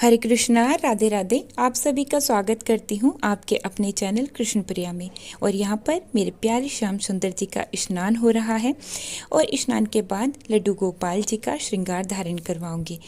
हरे कृष्णा, राधे राधे। आप सभी का स्वागत करती हूँ आपके अपने चैनल कृष्ण प्रिया में। और यहाँ पर मेरे प्यारे श्याम सुंदर जी का स्नान हो रहा है और स्नान के बाद लड्डू गोपाल जी का श्रृंगार धारण करवाऊंगी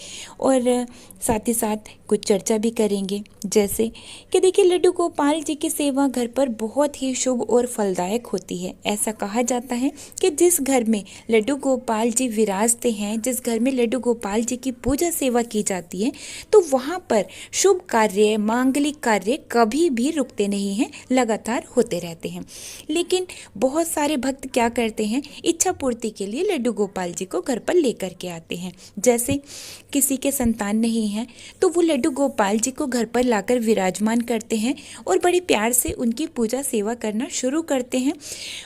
और साथ ही साथ कुछ चर्चा भी करेंगे। जैसे कि देखिए, लड्डू गोपाल जी की सेवा घर पर बहुत ही शुभ और फलदायक होती है। ऐसा कहा जाता है कि जिस घर में लड्डू गोपाल जी विराजते हैं, जिस घर में लड्डू गोपाल जी की पूजा सेवा की जाती है, तो वहाँ पर शुभ कार्य, मांगलिक कार्य कभी भी रुकते नहीं हैं, लगातार होते रहते हैं। लेकिन बहुत सारे भक्त क्या करते हैं, इच्छा पूर्ति के लिए लड्डू गोपाल जी को घर पर लेकर के आते हैं। जैसे किसी के संतान नहीं है तो वो लड्डू गोपाल जी को घर पर लाकर विराजमान करते हैं और बड़े प्यार से उनकी पूजा सेवा करना शुरू करते हैं।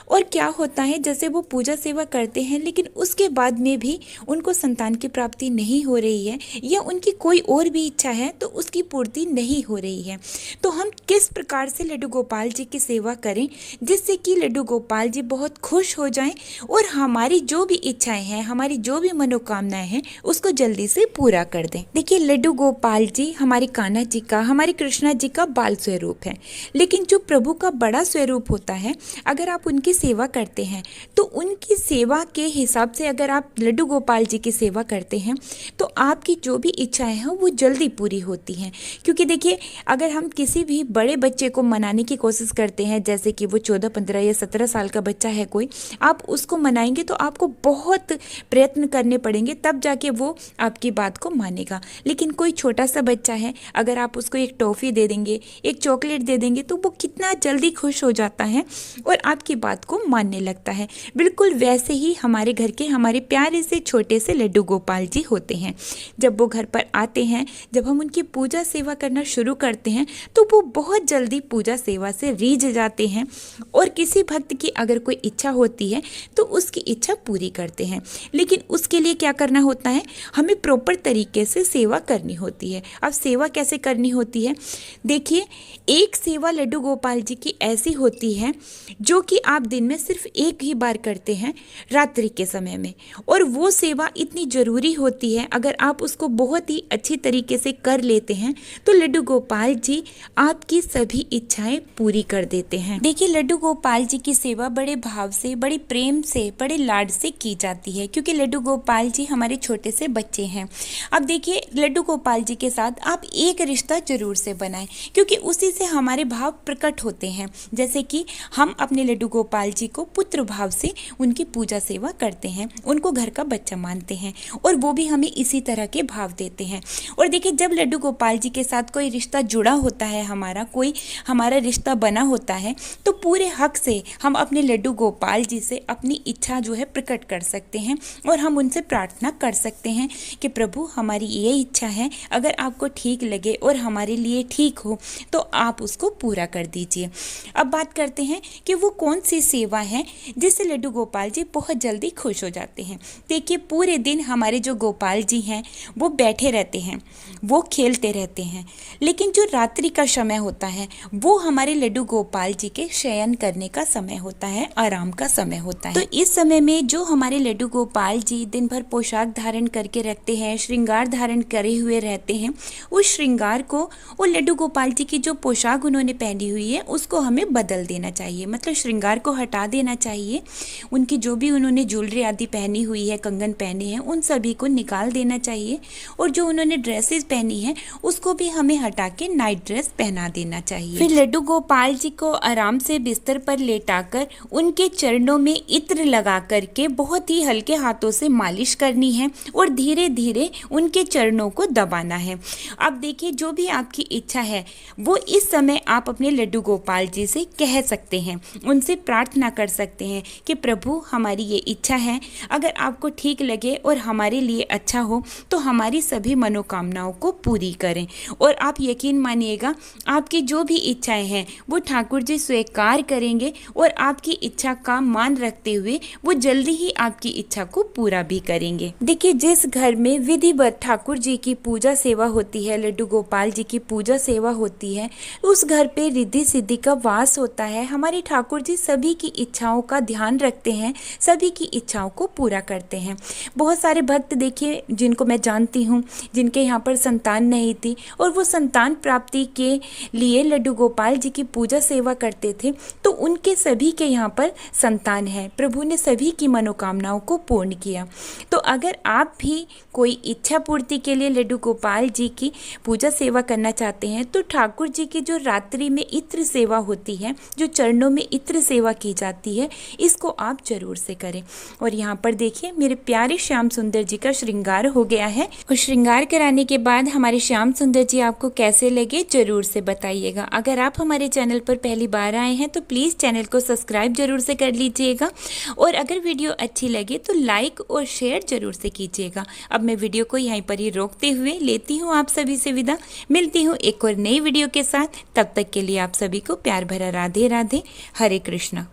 और क्या होता है, जैसे वो पूजा सेवा करते हैं लेकिन उसके बाद में भी उनको संतान की प्राप्ति नहीं हो रही है या उनकी कोई और भी इच्छा है तो उसकी पूर्ति नहीं हो रही है, तो हम किस प्रकार से लड्डू गोपाल जी की सेवा करें जिससे कि लड्डू गोपाल जी बहुत खुश हो जाएं और हमारी जो भी इच्छाएं हैं, हमारी जो भी मनोकामनाएं हैं, उसको जल्दी से पूरा कर दें। देखिए, लड्डू गोपाल जी हमारे कान्हा जी का, हमारे कृष्णा जी का बाल स्वरूप है, लेकिन जो प्रभु का बड़ा स्वरूप होता है, अगर आप उनकी सेवा करते हैं तो उनकी सेवा के हिसाब से अगर आप लड्डू गोपाल जी की सेवा करते हैं तो आपकी जो भी इच्छाएं हैं वो जल्दी पूरी होती हैं। क्योंकि देखिए, अगर हम किसी भी बड़े बच्चे को मनाने की कोशिश करते हैं, जैसे कि वो 14, 15 या 17 साल का बच्चा है कोई, आप उसको मनाएंगे तो आपको बहुत प्रयत्न करने पड़ेंगे, तब जाके वो आपकी बात को मानेगा। लेकिन कोई छोटा सा बच्चा है, अगर आप उसको एक टॉफ़ी दे देंगे, एक चॉकलेट दे देंगे, तो वो कितना जल्दी खुश हो जाता है और आपकी बात को मानने लगता है। बिल्कुल वैसे ही हमारे घर के हमारे प्यारे से छोटे से लड्डू गोपाल जी होते हैं। जब वो घर पर आते हैं, जब हम उनकी पूजा सेवा करना शुरू करते हैं तो वो बहुत जल्दी पूजा सेवा से रीझ जाते हैं और किसी भक्त की अगर कोई इच्छा होती है तो उसकी इच्छा पूरी करते हैं। लेकिन उसके लिए क्या करना होता है, हमें प्रॉपर तरीके से सेवा करनी होती है। अब सेवा कैसे करनी होती है, देखिए, एक सेवा लड्डू गोपाल जी की ऐसी होती है जो कि आप दिन में सिर्फ एक ही बार करते हैं, रात्रि के समय में, और वो सेवा इतनी ज़रूरी होती है, अगर आप उसको बहुत ही अच्छी तरीके से कर लेते हैं तो लड्डू गोपाल जी आपकी सभी इच्छाएं पूरी कर देते हैं। देखिए, लड्डू गोपाल जी की सेवा बड़े भाव से, बड़े प्रेम से, बड़े लाड से की जाती है, क्योंकि लड्डू गोपाल जी हमारे छोटे से बच्चे हैं। अब देखिए, लड्डू गोपाल जी के साथ आप एक रिश्ता जरूर से बनाएं, क्योंकि उसी से हमारे भाव प्रकट होते हैं। जैसे कि हम अपने लड्डू गोपाल जी को पुत्र भाव से उनकी पूजा सेवा करते हैं, उनको घर का बच्चा मानते हैं और वो भी हमें इसी तरह के भाव देते हैं। और देखिए, जब लड्डू गोपाल जी के साथ कोई रिश्ता जुड़ा होता है, हमारा रिश्ता बना होता है, तो पूरे हक से हम अपने लड्डू गोपाल जी से अपनी इच्छा जो है प्रकट कर सकते हैं और हम उनसे प्रार्थना कर सकते हैं कि प्रभु, हमारी ये इच्छा है, अगर आपको ठीक लगे और हमारे लिए ठीक हो तो आप उसको पूरा कर दीजिए। अब बात करते हैं कि वो कौन सी सेवा है जिससे लड्डू गोपाल जी बहुत जल्दी खुश हो जाते हैं। देखिए, पूरे दिन हमारे जो गोपाल जी हैं वो बैठे रहते हैं, वो खेलते रहते हैं, लेकिन जो रात्रि का समय होता है वो हमारे लड्डू गोपाल जी के शयन करने का समय होता है, आराम का समय होता है। तो इस समय में जो हमारे लड्डू गोपाल जी दिन भर पोशाक धारण करके रखते हैं, श्रृंगार धारण करे हुए रहते हैं, उस श्रृंगार को, वो लड्डू गोपाल जी की जो पोशाक उन्होंने पहनी हुई है उसको हमें बदल देना चाहिए, मतलब श्रृंगार को हटा देना चाहिए। उनकी जो भी उन्होंने ज्वेलरी आदि पहनी हुई है, कंगन पहने हैं, उन सभी को निकाल देना चाहिए और जो उन्होंने ड्रेसेस पहनी है उसको भी हमें हटा के नाइट ड्रेस पहना देना चाहिए। फिर लड्डू गोपाल जी को आराम से बिस्तर पर लेटाकर उनके चरणों में इत्र लगा करके बहुत ही हल्के हाथों से मालिश करनी है और धीरे धीरे उनके चरणों को दबाना है। अब देखिए, जो भी आपकी इच्छा है वो इस समय आप अपने लड्डू गोपाल जी से कह सकते हैं, उनसे प्रार्थना कर सकते हैं कि प्रभु, हमारी ये इच्छा है, अगर आपको ठीक लगे और हमारे लिए अच्छा हो तो हमारी सभी मनोकामनाओं को पूरी करें। और आप यकीन मानिएगा, आपकी जो भी इच्छाएं हैं वो ठाकुर जी स्वीकार करेंगे और आपकी इच्छा का मान रखते हुए वो जल्दी ही आपकी इच्छा को पूरा भी करेंगे। देखिए, जिस घर में विधिवत ठाकुर जी की पूजा सेवा होती है, लड्डू गोपाल जी की पूजा सेवा होती है, उस घर पे रिद्धि सिद्धि का वास होता है। हमारे ठाकुर जी सभी की इच्छाओं का ध्यान रखते हैं, सभी की इच्छाओं को पूरा करते हैं। बहुत सारे भक्त देखिए, जिनको मैं जानती हूँ, जिनके यहाँ पर संतान नहीं थी और वो संतान प्राप्ति के लिए लड्डू गोपाल जी की पूजा सेवा करते थे, तो उनके सभी के यहाँ पर संतान है। प्रभु ने सभी की मनोकामनाओं को पूर्ण किया। तो अगर आप भी कोई इच्छा पूर्ति के लिए लड्डू गोपाल जी की पूजा सेवा करना चाहते हैं तो ठाकुर जी की जो रात्रि में इत्र सेवा होती है, जो चरणों में इत्र सेवा की जाती है, इसको आप जरूर से करें। और यहाँ पर देखिए मेरे प्यारे श्याम सुंदर जी का श्रृंगार हो गया है। और श्रृंगार कराने के बाद हमारे श्याम सुंदर जी आपको कैसे लगे जरूर से बताइएगा। अगर आप हमारे चैनल पर पहली बार आए हैं तो प्लीज़ चैनल को सब्सक्राइब जरूर से कर लीजिएगा, और अगर वीडियो अच्छी लगे तो लाइक और शेयर जरूर से कीजिएगा। अब मैं वीडियो को यहीं पर ही रोकते हुए लेती हूँ आप सभी से विदा। मिलती हूँ एक और नई वीडियो के साथ, तब तक के लिए आप सभी को प्यार भरा राधे राधे, हरे कृष्णा।